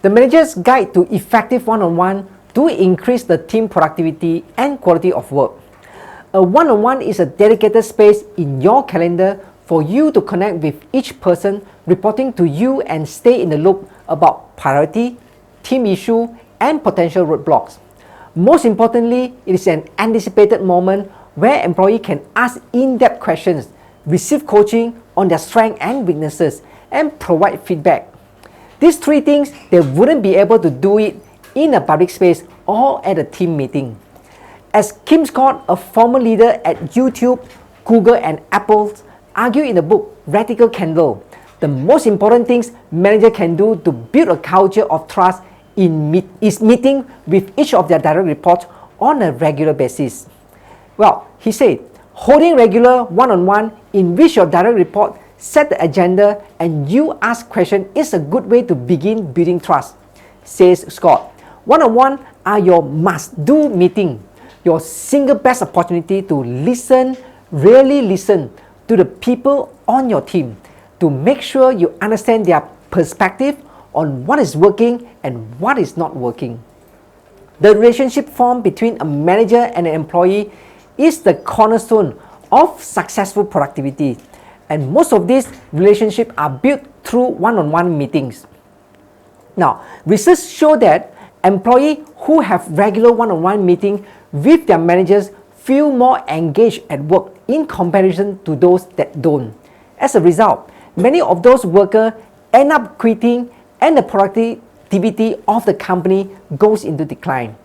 The manager's guide to effective one-on-one to increase the team productivity and quality of work. A one-on-one is a dedicated space in your calendar for you to connect with each person reporting to you and stay in the loop about priority, team issue, and potential roadblocks. Most importantly, it is an anticipated moment where employee can ask in-depth questions, receive coaching on their strengths and weaknesses, and provide feedback. These three things, they wouldn't be able to do it in a public space or at a team meeting. As Kim Scott, a former leader at YouTube, Google, and Apple, argue in the book Radical Candle, the most important things manager can do to build a culture of trust is meeting with each of their direct reports on a regular basis. Well, he said, holding regular one-on-one in which your direct report set the agenda and you ask questions is a good way to begin building trust, says Scott. One-on-one are your must-do meeting, your single best opportunity to listen, really listen to the people on your team to make sure you understand their perspective on what is working and what is not working. The relationship formed between a manager and an employee is the cornerstone of successful productivity, and most of these relationships are built through one-on-one meetings. Now, research shows that employees who have regular one-on-one meetings with their managers feel more engaged at work in comparison to those that don't. As a result, many of those workers end up quitting and the productivity of the company goes into decline.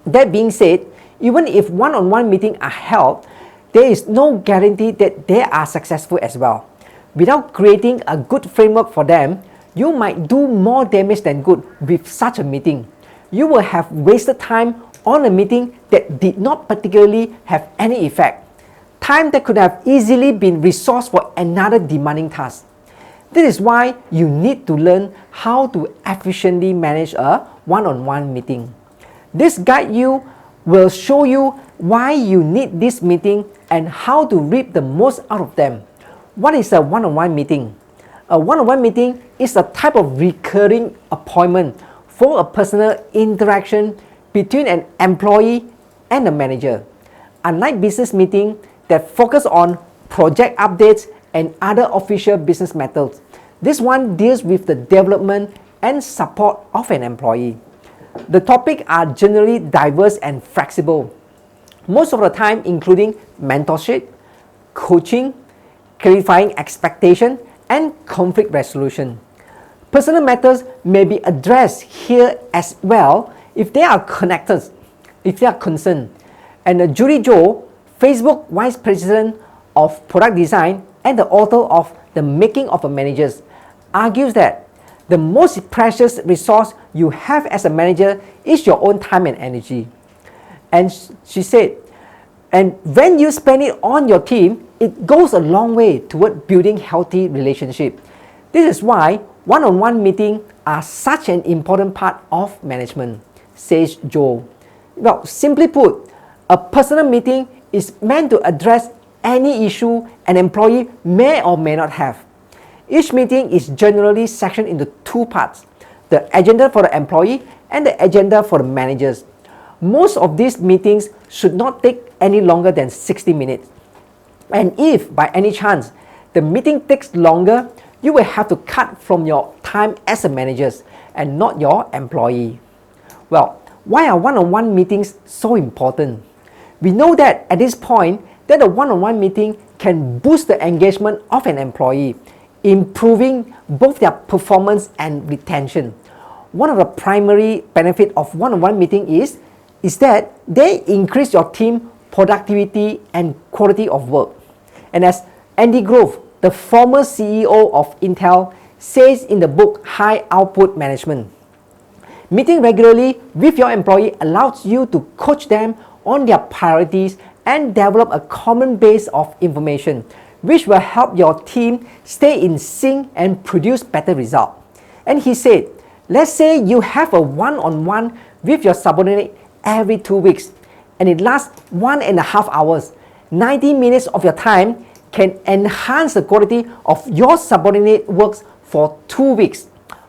That being said, even if one-on-one meetings are held, there is no guarantee that they are successful as well. Without creating a good framework for them, you might do more damage than good with such a meeting. You will have wasted time on a meeting that did not particularly have any effect. Time that could have easily been resourced for another demanding task. This is why you need to learn how to efficiently manage a one-on-one meeting. This guide will show you why you need this meeting and how to reap the most out of them. What is a one-on-one meeting? A one-on-one meeting is a type of recurring appointment for a personal interaction between an employee and a manager. Unlike business meetings that focus on project updates and other official business matters, this one deals with the development and support of an employee. The topics are generally diverse and flexible, most of the time including mentorship, coaching, clarifying expectation, and conflict resolution. Personal matters may be addressed here as well if they are concerned. And Julie Zhou, Facebook Vice President of Product Design and the author of The Making of a Manager, argues that the most precious resource you have as a manager is your own time and energy. And she said, and when you spend it on your team, it goes a long way toward building healthy relationships. This is why one-on-one meetings are such an important part of management, says Joe. Well, simply put, a personal meeting is meant to address any issue an employee may or may not have. Each meeting is generally sectioned into two parts, the agenda for the employee and the agenda for the managers. Most of these meetings should not take any longer than 60 minutes. And if by any chance the meeting takes longer, you will have to cut from your time as a manager and not your employee. Well, why are one-on-one meetings so important? We know that at this point that a one-on-one meeting can boost the engagement of an employee, improving both their performance and retention. One of the primary benefits of one-on-one meeting is that they increase your team productivity and quality of work. And as Andy Grove, the former CEO of Intel, says in the book High Output Management, meeting regularly with your employee allows you to coach them on their priorities and develop a common base of information, which will help your team stay in sync and produce better results. And he said, let's say you have a one-on-one with your subordinate every 2 weeks, and it lasts 1.5 hours. 90 minutes of your time can enhance the quality of your subordinate works for 2 weeks.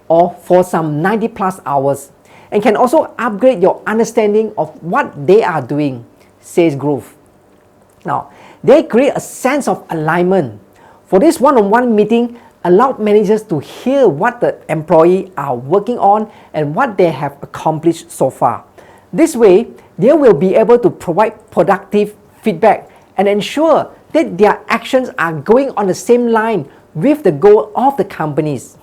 or for some 90 plus hours, and can also upgrade your understanding of what they are doing, says Grove. Now, they create a sense of alignment. For this one-on-one meeting, allow managers to hear what the employee are working on and what they have accomplished so far. This way, they will be able to provide productive feedback and ensure that their actions are going on the same line with the goal of the companies.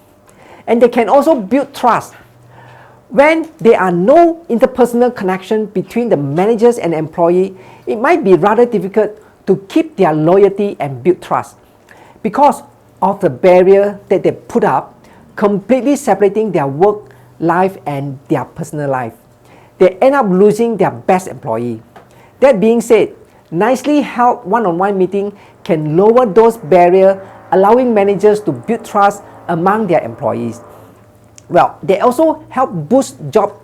And they can also build trust. When there are no interpersonal connection between the managers and employee, it might be rather difficult to keep their loyalty and build trust because of the barrier that they put up, completely separating their work life and their personal life. They end up losing their best employee. That being said, nicely held one-on-one meeting can lower those barriers, allowing managers to build trust among their employees. Well, they also help boost job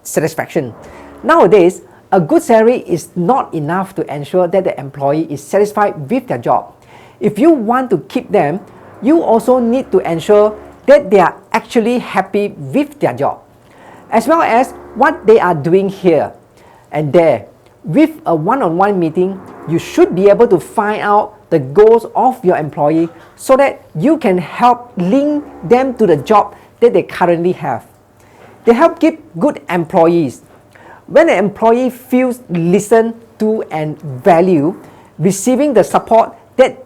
satisfaction. Nowadays, a good salary is not enough to ensure that the employee is satisfied with their job. If you want to keep them, you also need to ensure that they are actually happy with their job, as well as what they are doing here and there. With a one-on-one meeting, you should be able to find out the goals of your employee so that you can help link them to the job that they currently have. They help keep good employees. When an employee feels listened to and valued, receiving the support that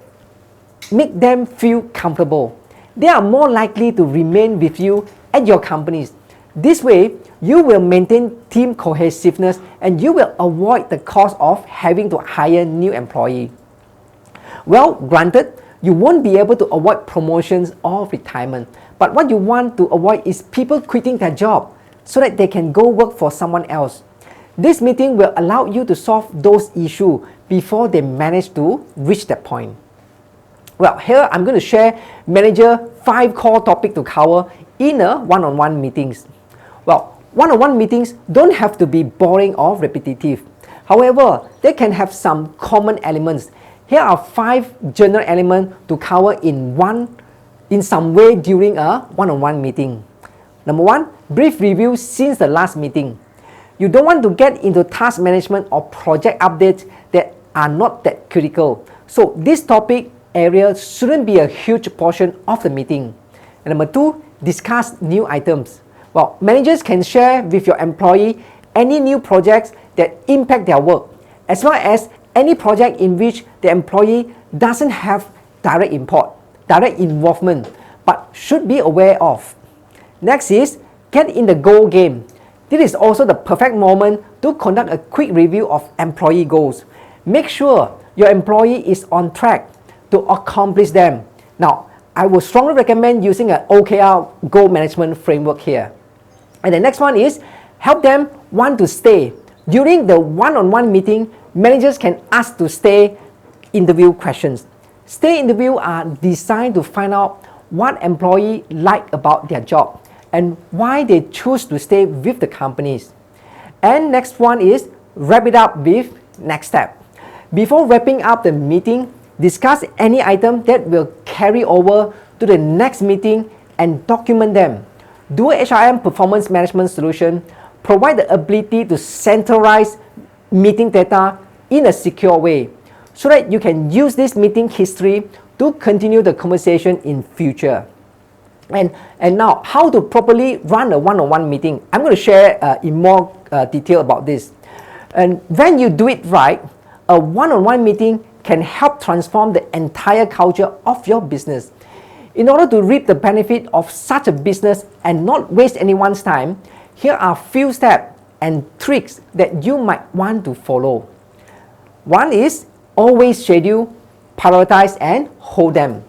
make them feel comfortable, they are more likely to remain with you at your companies. This way, you will maintain team cohesiveness and you will avoid the cost of having to hire new employees. Well, granted, you won't be able to avoid promotions or retirement, but what you want to avoid is people quitting their job so that they can go work for someone else. This meeting will allow you to solve those issues before they manage to reach that point. Well, here I'm going to share manager 5 core topics to cover in a one-on-one meetings. Well, one-on-one meetings don't have to be boring or repetitive. However, they can have some common elements. Here are 5 general elements to cover in some way during a one-on-one meeting. Number 1, brief review since the last meeting. You don't want to get into task management or project updates that are not that critical. So this topic area shouldn't be a huge portion of the meeting. And number 2, discuss new items. Well, managers can share with your employee any new projects that impact their work, as well as any project in which the employee doesn't have direct involvement, but should be aware of. Next is get in the goal game. This is also the perfect moment to conduct a quick review of employee goals. Make sure your employee is on track to accomplish them. Now, I would strongly recommend using an OKR goal management framework here. And the next one is help them want to stay. During the one-on-one meeting, managers can ask to stay interview questions. Stay interviews are designed to find out what employees like about their job and why they choose to stay with the companies. And next one is wrap it up with next step. Before wrapping up the meeting, discuss any item that will carry over to the next meeting and document them. DoerHRM Performance Management Solution provide the ability to centralize meeting data in a secure way so that you can use this meeting history to continue the conversation in future. And now, how to properly run a one-on-one meeting? I'm going to share in more detail about this. And when you do it right, a one-on-one meeting can help transform the entire culture of your business. In order to reap the benefit of such a business and not waste anyone's time, here are few steps and tricks that you might want to follow. One is always schedule, prioritize, and hold them.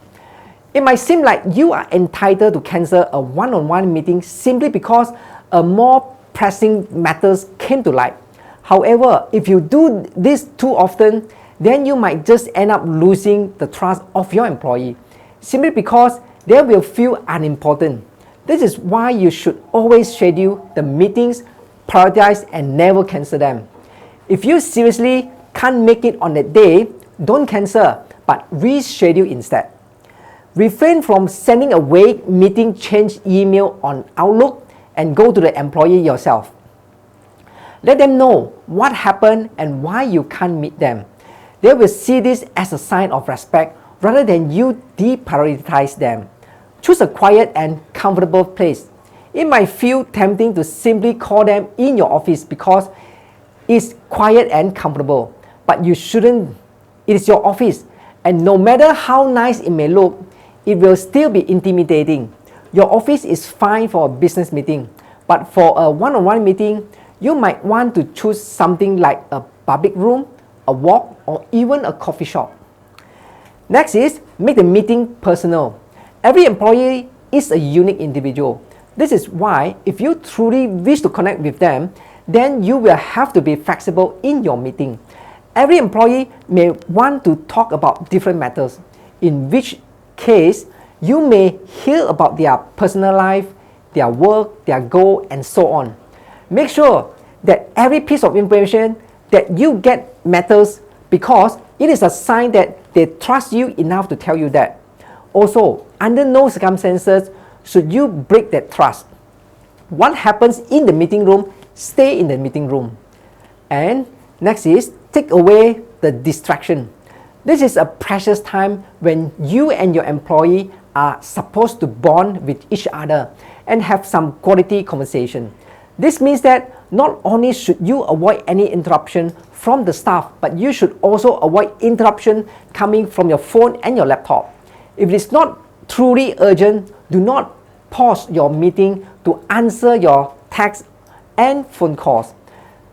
It might seem like you are entitled to cancel a one-on-one meeting simply because a more pressing matters came to light. However, if you do this too often, then you might just end up losing the trust of your employee simply because they will feel unimportant. This is why you should always schedule the meetings, prioritize, and never cancel them. If you seriously can't make it on that day, don't cancel, but reschedule instead. Refrain from sending a vague meeting change email on Outlook and go to the employee yourself. Let them know what happened and why you can't meet them. They will see this as a sign of respect rather than you deprioritize them. Choose a quiet and comfortable place. It might feel tempting to simply call them in your office because it's quiet and comfortable, but you shouldn't. It is your office, and no matter how nice it may look, it will still be intimidating. Your office is fine for a business meeting, but for a one-on-one meeting, you might want to choose something like a public room, a walk, or even a coffee shop. Next is make the meeting personal. Every employee is a unique individual. This is why if you truly wish to connect with them, then you will have to be flexible in your meeting. Every employee may want to talk about different matters, in which case you may hear about their personal life, their work, their goal, and so on. Make sure that every piece of information that you get matters because it is a sign that they trust you enough to tell you that. Also, under no circumstances should you break that trust. What happens in the meeting room, stay in the meeting room. And next is take away the distraction. This is a precious time when you and your employee are supposed to bond with each other and have some quality conversation. This means that not only should you avoid any interruption from the staff, but you should also avoid interruption coming from your phone and your laptop. If it is not truly urgent, do not pause your meeting to answer your texts and phone calls.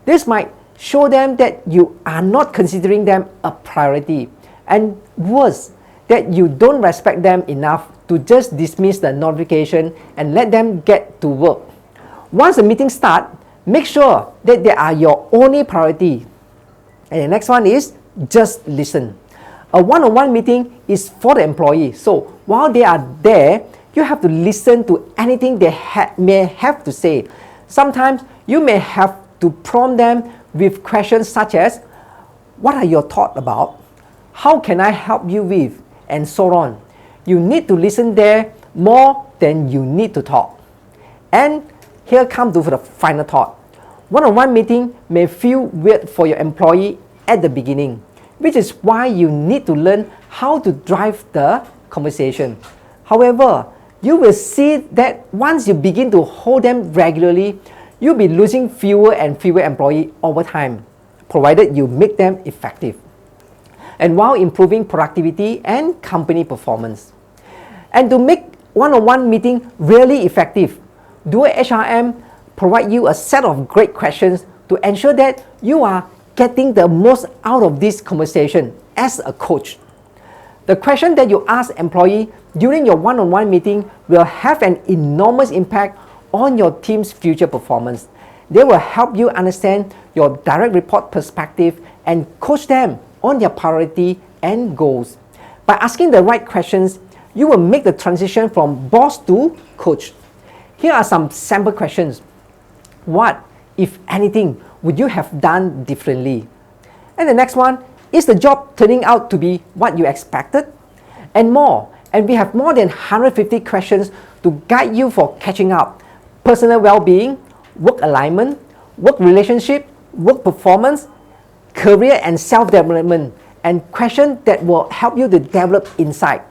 This might show them that you are not considering them a priority, and worse, that you don't respect them enough to just dismiss the notification and let them get to work. Once the meeting starts, make sure that they are your only priority. And the next one is just listen. A one-on-one meeting is for the employee, so while they are there, you have to listen to anything they may have to say. Sometimes you may have to prompt them with questions such as, what are your thoughts about? How can I help you with? And so on. You need to listen there more than you need to talk. And here comes to the final thought. One-on-one meeting may feel weird for your employee at the beginning, which is why you need to learn how to drive the conversation. However, you will see that once you begin to hold them regularly, you'll be losing fewer and fewer employees over time, provided you make them effective, and while improving productivity and company performance. And to make one-on-one meeting really effective, DoerHRM provide you a set of great questions to ensure that you are getting the most out of this conversation as a coach. The question that you ask employee during your one-on-one meeting will have an enormous impact on your team's future performance. They will help you understand your direct report perspective and coach them on their priority and goals. By asking the right questions, you will make the transition from boss to coach. Here are some sample questions. What, if anything, would you have done differently? And the next one, is the job turning out to be what you expected? And more. And we have more than 150 questions to guide you for catching up. Personal well-being, work alignment, work relationship, work performance, career and self-development, and questions that will help you to develop insight.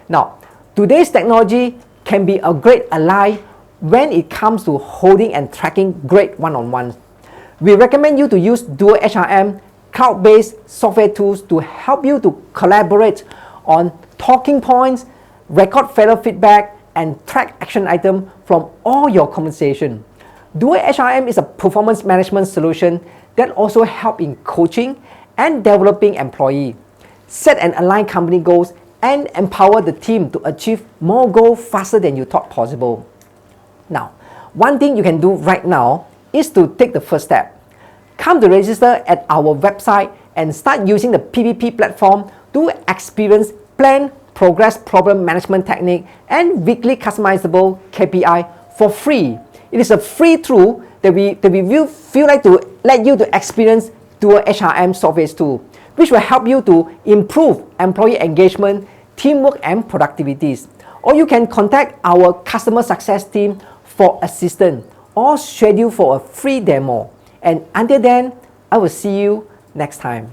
Now, today's technology can be a great ally when it comes to holding and tracking great one-on-ones. We recommend you to use DoerHRM cloud-based software tools to help you to collaborate on talking points, record fellow feedback, and track action items from all your conversation. DoerHRM is a performance management solution that also helps in coaching and developing employees, set and align company goals, and empower the team to achieve more goals faster than you thought possible. Now, one thing you can do right now is to take the first step. Come to register at our website and start using the PPP platform to experience plan, progress, problem management technique, and weekly customizable KPI for free. It is a free tool that we will feel like to let you to experience DoerHRM software tool, which will help you to improve employee engagement, teamwork and productivities. Or you can contact our customer success team for assistance or schedule for a free demo. And until then, I will see you next time.